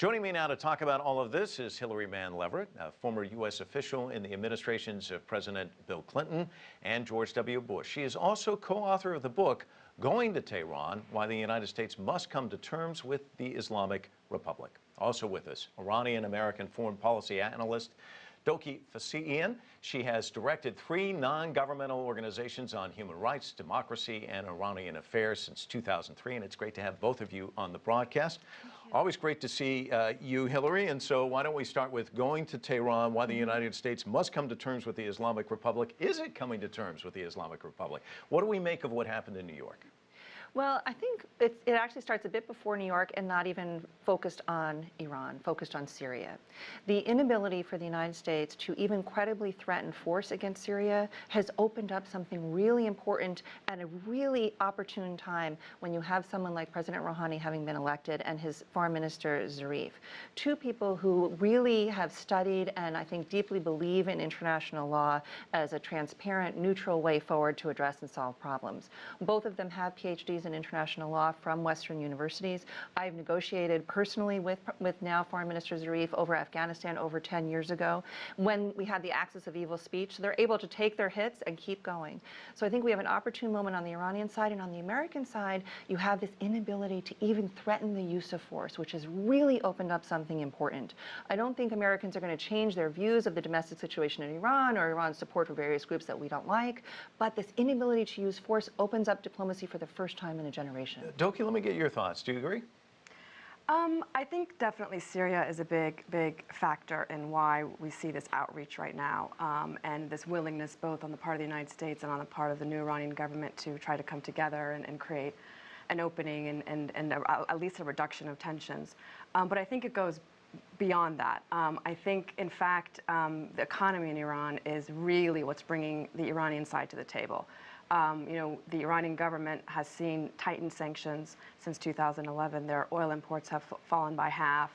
Joining me now to talk about all of this is Hillary Leverett, a former U.S. official in the administrations of President Bill Clinton and George W. Bush. She is also co-author of the book, Going to Tehran, Why the United States Must Come to Terms with the Islamic Republic. Also with us, Iranian-American foreign policy analyst Dokhi Fassihian. She has directed 3 non-governmental organizations on human rights, democracy, and Iranian affairs since 2003, and it's great to have both of you on the broadcast. Always great to see you, Hillary, and so why don't we start with Going to Tehran, Why the United States Must Come to Terms with the Islamic Republic. Is it coming to terms with the Islamic Republic? What do we make of what happened in New York? Well, I think it actually starts a bit before New York and not even focused on Iran, focused on Syria. The inability for the United States to even credibly threaten force against Syria has opened up something really important at a really opportune time when you have someone like President Rouhani having been elected and his foreign minister Zarif. 2 people who really have studied and I think deeply believe in international law as a transparent, neutral way forward to address and solve problems. Both of them have PhDs in international law from Western universities. I've negotiated personally with now Foreign Minister Zarif over Afghanistan over 10 years ago when we had the axis of evil speech. So they're able to take their hits and keep going. So I think we have an opportune moment on the Iranian side, and on the American side, you have this inability to even threaten the use of force, which has really opened up something important. I don't think Americans are going to change their views of the domestic situation in Iran or Iran's support for various groups that we don't like, but this inability to use force opens up diplomacy for the first time in a generation. Dokhi, let me get your thoughts. Do you agree? I think definitely Syria is a big factor in why we see this outreach right now, and this willingness both on the part of the United States and on the part of the new Iranian government to try to come together and create an opening and at least a reduction of tensions. But I think it goes beyond that. I think, in fact, the economy in Iran is really what's bringing the Iranian side to the table. The Iranian government has seen tightened sanctions since 2011. Their oil imports have fallen by half.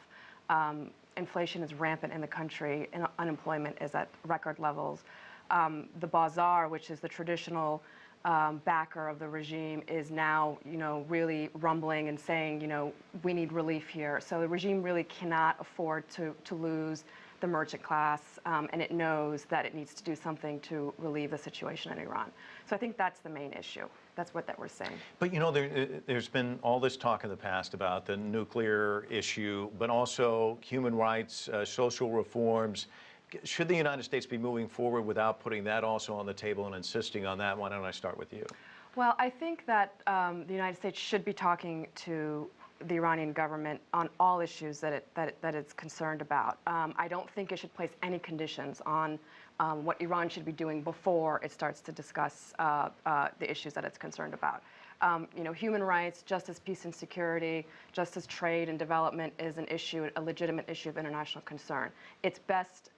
Inflation is rampant in the country, and unemployment is at record levels. The Bazaar, which is the traditional backer of the regime, is now, really rumbling and saying, we need relief here. So the regime really cannot afford to lose the merchant class, and it knows that it needs to do something to relieve the situation in Iran. So I think that's the main issue. That's what we're saying. But there's been all this talk in the past about the nuclear issue, but also human rights, social reforms. Should the United States be moving forward without putting that also on the table and insisting on that? Why don't I start with you? Well, I think that the United States should be talking to the Iranian government on all issues that it's concerned about. I don't think it should place any conditions on what Iran should be doing before it starts to discuss the issues that it's concerned about. Human rights, justice, peace, and security, just as trade and development is an issue, a legitimate issue of international concern. It's best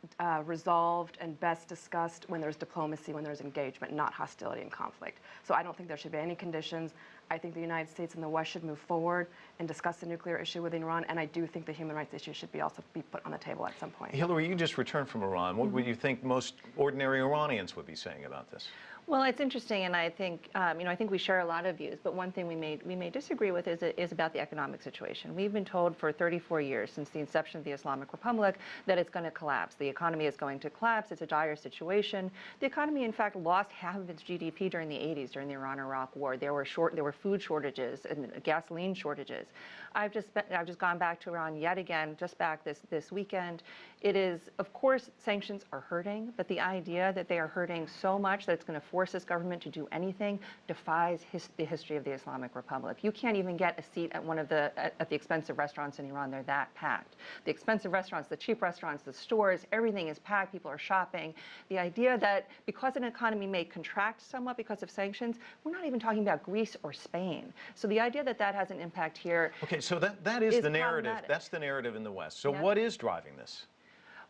resolved and best discussed when there's diplomacy, when there's engagement, not hostility and conflict. So I don't think there should be any conditions. I think the United States and the West should move forward and discuss the nuclear issue with Iran, and I do think the human rights issue should also be put on the table at some point. Hillary, you just returned from Iran. What would you think most ordinary Iranians would be saying about this? Well, it's interesting, and I think I think we share a lot of views. But one thing we may disagree with is about the economic situation. We've been told for 34 years since the inception of the Islamic Republic that it's going to collapse. The economy is going to collapse. It's a dire situation. The economy, in fact, lost half of its GDP during the 80s, during the Iran-Iraq War. There were food shortages and gasoline shortages. I've just gone back to Iran yet again, just back this weekend. It is, of course, sanctions are hurting, but the idea that they are hurting so much that it's going to force this government to do anything defies the history of the Islamic Republic. You can't even get a seat at at the expensive restaurants in Iran. They're that packed. The expensive restaurants, the cheap restaurants, the stores, everything is packed. People are shopping. The idea that because an economy may contract somewhat because of sanctions, we're not even talking about Greece or Spain. So the idea that that has an impact here. Okay, so that is the narrative. That's the narrative in the West. So what is driving this?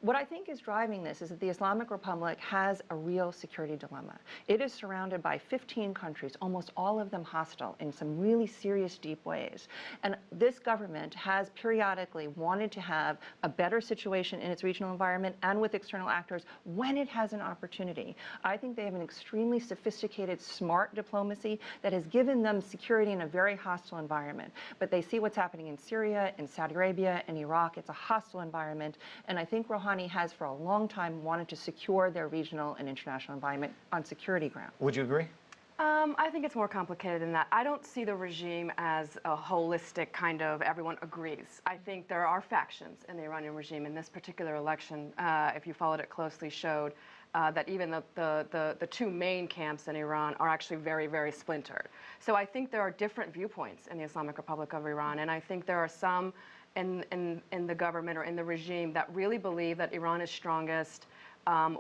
What I think is driving this is that the Islamic Republic has a real security dilemma. It is surrounded by 15 countries, almost all of them hostile in some really serious, deep ways. And this government has periodically wanted to have a better situation in its regional environment and with external actors when it has an opportunity. I think they have an extremely sophisticated, smart diplomacy that has given them security in a very hostile environment. But they see what's happening in Syria, in Saudi Arabia, in Iraq. It's a hostile environment. And I think Rouhani has for a long time wanted to secure their regional and international environment on security grounds. Would you agree? I think it's more complicated than that. I don't see the regime as a holistic kind of everyone agrees. I think there are factions in the Iranian regime. In this particular election, if you followed it closely, showed that even the two main camps in Iran are actually very, very splintered. So I think there are different viewpoints in the Islamic Republic of Iran, and I think there are some in the government or in the regime that really believe that Iran is strongest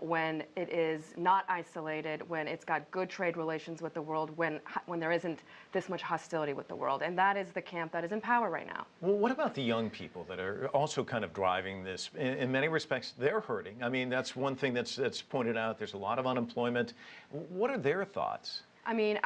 when it is not isolated, when it's got good trade relations with the world, when there isn't this much hostility with the world. And that is the camp that is in power right now. Well, what about the young people that are also kind of driving this? In many respects, they're hurting. I mean, that's one thing that's pointed out. There's a lot of unemployment. What are their thoughts? I mean,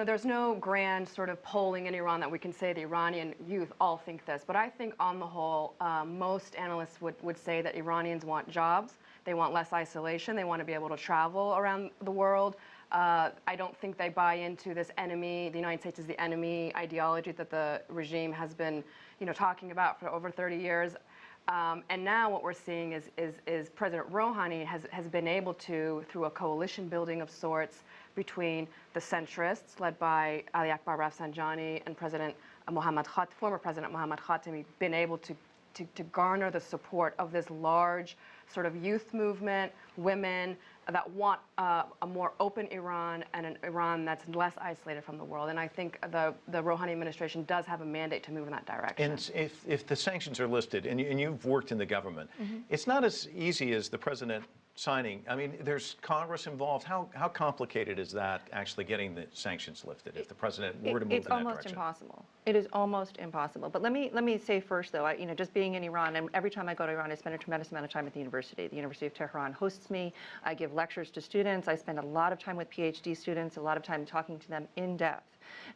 there's no grand sort of polling in Iran that we can say the Iranian youth all think this. But I think on the whole, most analysts would say that Iranians want jobs. They want less isolation. They want to be able to travel around the world. I don't think they buy into this enemy, the United States is the enemy ideology that the regime has been, talking about for over 30 years. And now what we're seeing is President Rouhani has been able to, through a coalition building of sorts between the centrists led by Ali Akbar Rafsanjani and former President Mohammad Khatami, been able to garner the support of this large sort of youth movement, women that want a more open Iran and an Iran that's less isolated from the world. And I think the Rouhani administration does have a mandate to move in that direction. And if the sanctions are listed, and you've worked in the government, it's not as easy as the president signing. I mean, there's Congress involved. How complicated is that, actually getting the sanctions lifted, if the president were to move in that direction? It's almost impossible. It is almost impossible. But let me say first, though, just being in Iran, and every time I go to Iran, I spend a tremendous amount of time at the university. The University of Tehran hosts me. I give lectures to students. I spend a lot of time with PhD students, a lot of time talking to them in depth.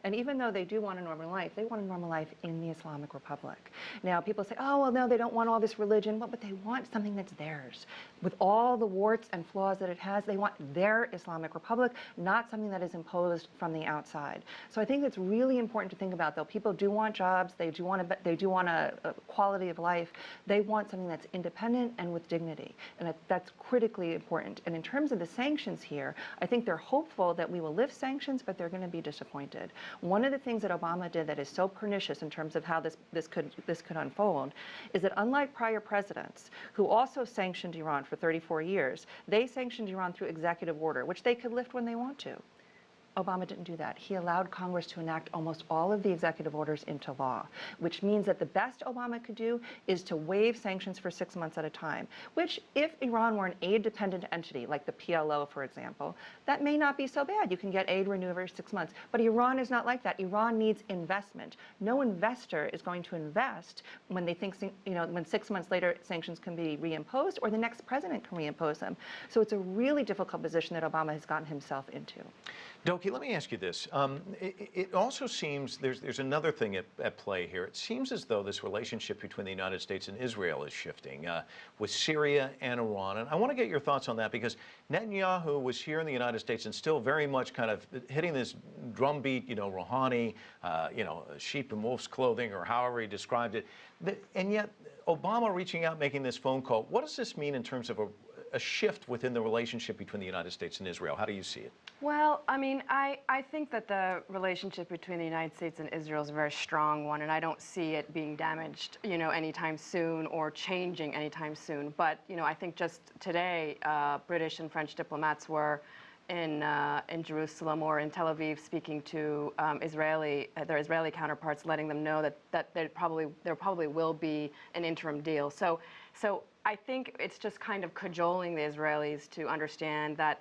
And even though they do want a normal life, they want a normal life in the Islamic Republic. Now, people say, oh, well, no, they don't want all this religion. Well, but they want something that's theirs. With all the warts and flaws that it has, they want their Islamic Republic, not something that is imposed from the outside. So I think it's really important to think about, though. People do want jobs. They do want a quality of life. They want something that's independent and with dignity. And that's critically important. And in terms of the sanctions here, I think they're hopeful that we will lift sanctions, but they're going to be disappointed. One of the things that Obama did that is so pernicious in terms of how this could unfold is that, unlike prior presidents who also sanctioned Iran for 34 years, they sanctioned Iran through executive order, which they could lift when they want to. Obama didn't do that. He allowed Congress to enact almost all of the executive orders into law, which means that the best Obama could do is to waive sanctions for 6 months at a time, which, if Iran were an aid-dependent entity, like the PLO, for example, that may not be so bad. You can get aid renewed every 6 months. But Iran is not like that. Iran needs investment. No investor is going to invest when they think, when 6 months later sanctions can be reimposed or the next president can reimpose them. So it's a really difficult position that Obama has gotten himself into. Dokhi, let me ask you this. It also seems there's another thing at play here. It seems as though this relationship between the United States and Israel is shifting with Syria and Iran. And I want to get your thoughts on that, because Netanyahu was here in the United States and still very much kind of hitting this drumbeat, Rouhani, sheep in wolf's clothing, or however he described it. And yet Obama reaching out, making this phone call. What does this mean in terms of a shift within the relationship between the United States and Israel? How do you see it? Well, I mean, I think that the relationship between the United States and Israel is a very strong one, and I don't see it being damaged, anytime soon or changing anytime soon. But, I think just today, British and French diplomats were in Jerusalem or in Tel Aviv speaking to their Israeli counterparts, letting them know that there probably will be an interim deal. So I think it's just kind of cajoling the Israelis to understand that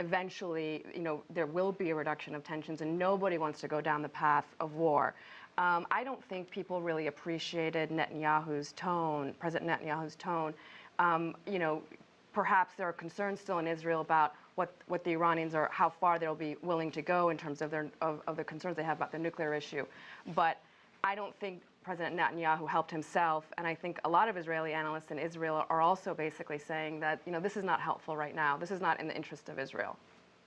eventually, there will be a reduction of tensions, and nobody wants to go down the path of war. I don't think people really appreciated President Netanyahu's tone You know, perhaps there are concerns still in Israel about what the Iranians are, how far they'll be willing to go in terms of the concerns they have about the nuclear issue. But I don't think President Netanyahu helped himself, and I think a lot of Israeli analysts in Israel are also basically saying that, you know, this is not helpful right now. This is not in the interest of Israel.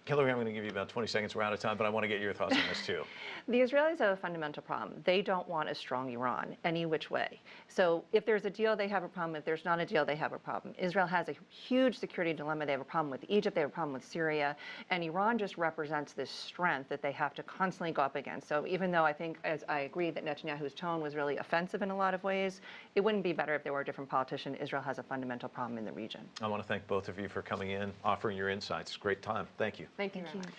Hillary, I'm going to give you about 20 seconds. We're out of time, but I want to get your thoughts on this too. The Israelis have a fundamental problem. They don't want a strong Iran any which way. So if there's a deal, they have a problem. If there's not a deal, they have a problem. Israel has a huge security dilemma. They have a problem with Egypt. They have a problem with Syria. And Iran just represents this strength that they have to constantly go up against. So even though I think, as I agree, that Netanyahu's tone was really offensive in a lot of ways, it wouldn't be better if there were a different politician. Israel has a fundamental problem in the region. I want to thank both of you for coming in, offering your insights. Great time. Thank you. Thank you very much.